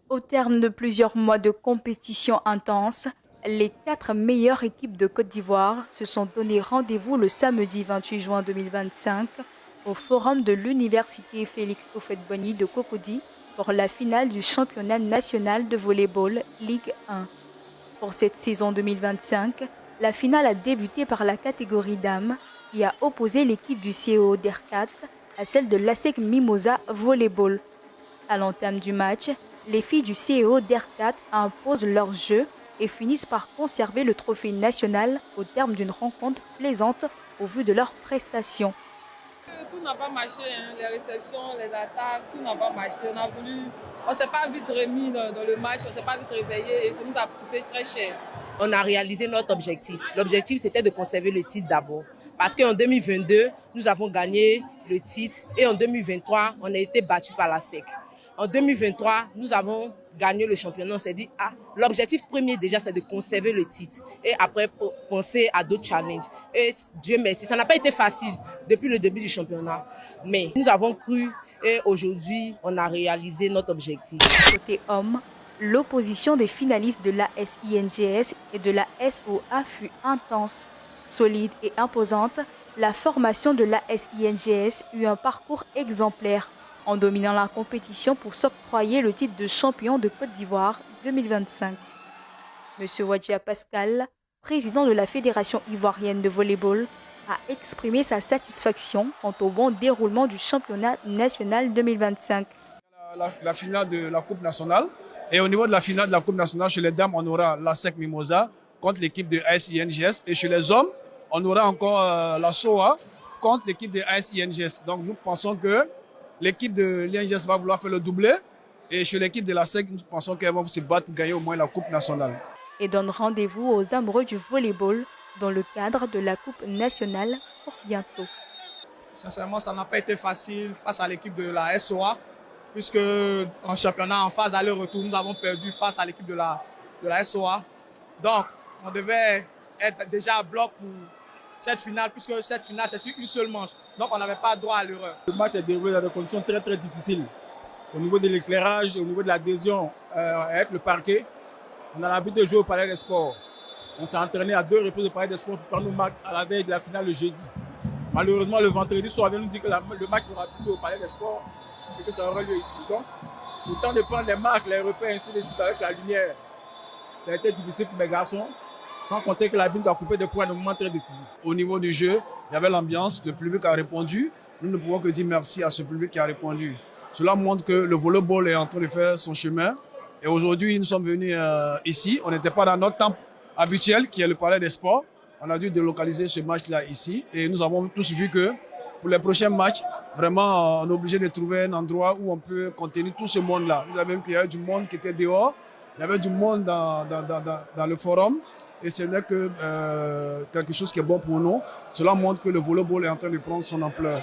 Au terme de plusieurs mois de compétition intense, les 4 meilleures équipes de Côte d'Ivoire se sont donné rendez-vous le samedi 28 juin 2025 au forum de l'Université Félix Houphouët-Boigny de Cocody pour la finale du championnat national de volleyball Ligue 1. Pour cette saison 2025, la finale a débuté par la catégorie dames qui a opposé l'équipe du CEO d'R4 à celle de l'ASEC Mimosa Volleyball. À l'entame du match, les filles du CEO d'R4 imposent leur jeu et finissent par conserver le trophée national au terme d'une rencontre plaisante au vu de leurs prestations. Tout n'a pas marché, hein. Les réceptions, les attaques, tout n'a pas marché. On ne s'est pas vite remis dans le match, on ne s'est pas vite réveillé et ça nous a coûté très cher. On a réalisé notre objectif. L'objectif, c'était de conserver le titre d'abord. Parce qu'en 2022, nous avons gagné le titre et en 2023, on a été battu par la SEC. En 2023, nous avons gagné le championnat. On s'est dit, l'objectif premier déjà, c'est de conserver le titre. Et après, penser à d'autres challenges. Et Dieu merci, ça n'a pas été facile depuis le début du championnat. Mais nous avons cru et aujourd'hui, on a réalisé notre objectif. Côté hommes, l'opposition des finalistes de la SINGS et de la SOA fut intense, solide et imposante. La formation de la SINGS eut un parcours exemplaire en dominant la compétition pour s'octroyer le titre de champion de Côte d'Ivoire 2025. Monsieur Wadjia Pascal, président de la Fédération ivoirienne de volleyball, a exprimé sa satisfaction quant au bon déroulement du championnat national 2025. La finale de la Coupe nationale. Et au niveau de la finale de la Coupe nationale, chez les dames, on aura la SEC Mimosa contre l'équipe de ASINGS. Et chez les hommes, on aura encore la SOA contre l'équipe de ASINGS. Donc nous pensons que l'équipe de l'INGS va vouloir faire le doublé. Et chez l'équipe de la SEC, nous pensons qu'elle va se battre pour gagner au moins la Coupe nationale. Et donne rendez-vous aux amoureux du volleyball dans le cadre de la Coupe nationale pour bientôt. Sincèrement, ça n'a pas été facile face à l'équipe de la SOA, puisque en championnat, en phase aller-retour, nous avons perdu face à l'équipe de la SOA. Donc, on devait être déjà à bloc pour cette finale, puisque cette finale, c'est sur une seule manche. Donc, on n'avait pas droit à l'erreur. Le match s'est déroulé dans des conditions très, très difficiles. Au niveau de l'éclairage, au niveau de l'adhésion avec le parquet, on a l'habitude de jouer au Palais des Sports. On s'est entraîné à 2 reprises au Palais des Sports pour prendre nos marques à la veille de la finale le jeudi. Malheureusement, le vendredi soir, on vient nous dire que le match n'aura plus lieu au Palais des Sports et que ça aura lieu ici. Donc, le temps de prendre les marques, les repères, ainsi de suite avec la lumière, ça a été difficile pour mes garçons, sans compter que la bine nous a coupé des points à un moment très décisif. Au niveau du jeu, il y avait l'ambiance, le public a répondu. Nous ne pouvons que dire merci à ce public qui a répondu. Cela montre que le volleyball est en train de faire son chemin. Et aujourd'hui, nous sommes venus ici. On n'était pas dans notre temple habituel, qui est le Palais des Sports. On a dû délocaliser ce match-là ici. Et nous avons tous vu que pour les prochains matchs, vraiment, on est obligé de trouver un endroit où on peut contenir tout ce monde-là. Vous avez vu qu'il y avait du monde qui était dehors. Il y avait du monde dans le forum. Et ce n'est que quelque chose qui est bon pour nous. Cela montre que le volleyball est en train de prendre son ampleur.